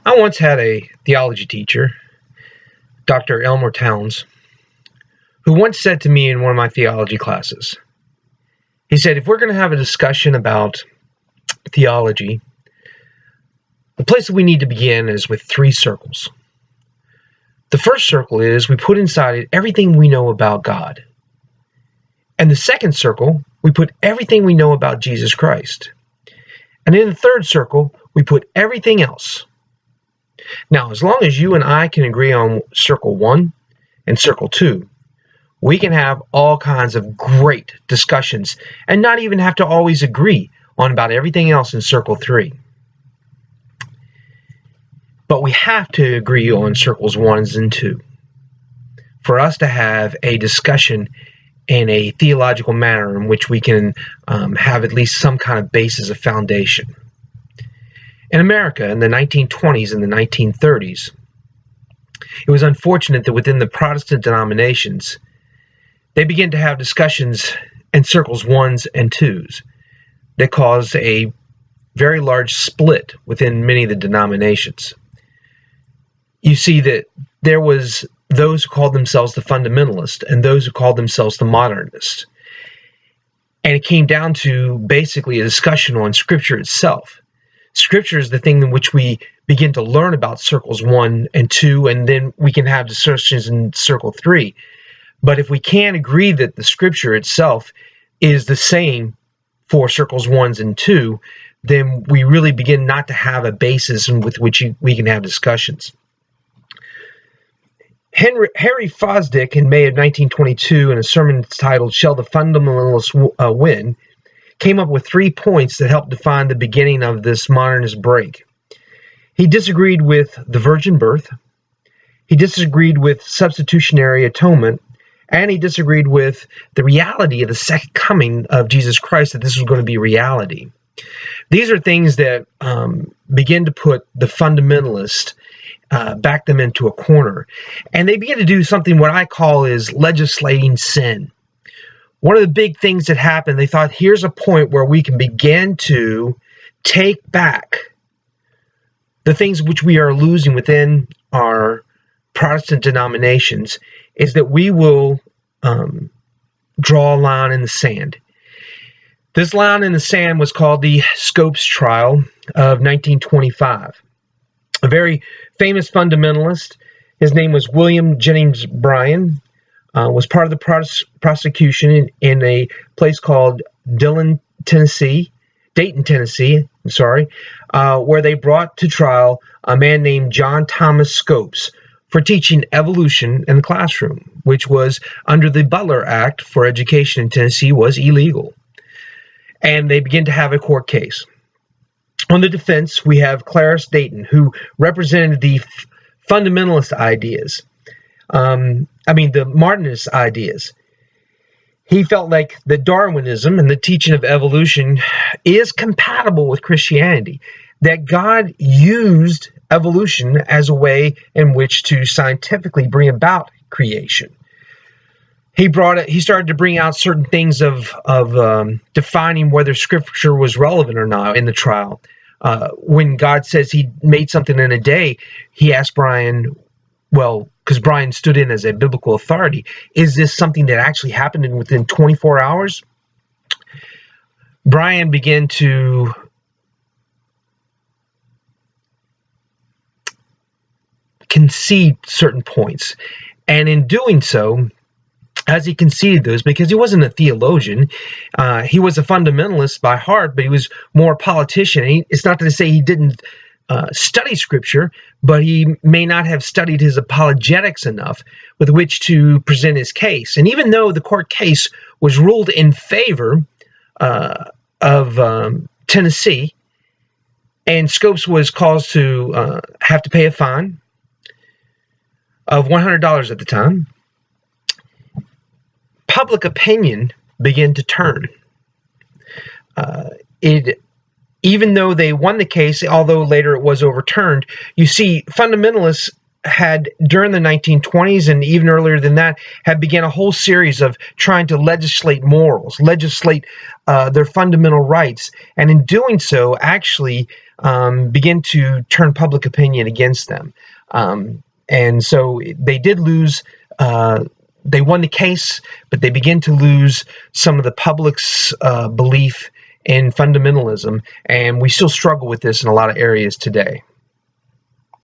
I once had a theology teacher, Dr. Elmer Towns, who once said to me in one of my theology classes, he said, if we're going to have a discussion about theology, the place that we need to begin is with 3 circles. The first circle is we put inside it everything we know about God. And the second circle, we put everything we know about Jesus Christ. And in the third circle, we put everything else. Now, as long as you and I can agree on circle 1 and circle 2, we can have all kinds of great discussions and not even have to always agree on about everything else in circle 3. But we have to agree on circles 1 and 2 for us to have a discussion in a theological manner in which we can have at least some kind of basis of foundation. In America, in the 1920s and the 1930s, it was unfortunate that within the Protestant denominations, they began to have discussions in circles 1s and 2s that caused a very large split within many of the denominations. You see that there was those who called themselves the fundamentalists and those who called themselves the modernists. And it came down to basically a discussion on Scripture itself. Scripture is the thing in which we begin to learn about circles 1 and 2, and then we can have discussions in circle 3. But if we can't agree that the Scripture itself is the same for circles 1 and 2, then we really begin not to have a basis with which we can have discussions. Harry Fosdick, in May of 1922, in a sermon titled "Shall the Fundamentalists Win?" came up with 3 points that helped define the beginning of this modernist break. He disagreed with the virgin birth, he disagreed with substitutionary atonement, and he disagreed with the reality of the second coming of Jesus Christ, that this was going to be reality. These are things that begin to put the fundamentalists, back them into a corner. And they begin to do something what I call is legislating sin. One of the big things that happened, they thought, here's a point where we can begin to take back the things which we are losing within our Protestant denominations, is that we will draw a line in the sand. This line in the sand was called the Scopes Trial of 1925. A very famous fundamentalist, his name was William Jennings Bryan, was part of the prosecution in a place called Dayton, Tennessee, where they brought to trial a man named John Thomas Scopes for teaching evolution in the classroom, which was under the Butler Act for education in Tennessee was illegal. And they begin to have a court case. On the defense, we have Clarence Dayton, who represented the fundamentalist ideas. The Martinist ideas. He felt like the Darwinism and the teaching of evolution is compatible with Christianity, that God used evolution as a way in which to scientifically bring about creation. He started to bring out certain things of defining whether Scripture was relevant or not in the trial. When God says he made something in a day, he asked Bryan, well, because Bryan stood in as a biblical authority, is this something that actually happened within 24 hours? Bryan began to concede certain points. And in doing so, as he conceded those, because he wasn't a theologian, he was a fundamentalist by heart, but he was more a politician. It's not to say he didn't study Scripture, but he may not have studied his apologetics enough with which to present his case. And even though the court case was ruled in favor of Tennessee, and Scopes was caused to have to pay a fine of $100 at the time, public opinion began to turn. Even though they won the case, although later it was overturned, you see, fundamentalists had, during the 1920s and even earlier than that, had began a whole series of trying to legislate morals, legislate their fundamental rights, and in doing so, actually begin to turn public opinion against them. And so they did lose. They won the case, but they begin to lose some of the public's belief in fundamentalism, and we still struggle with this in a lot of areas today.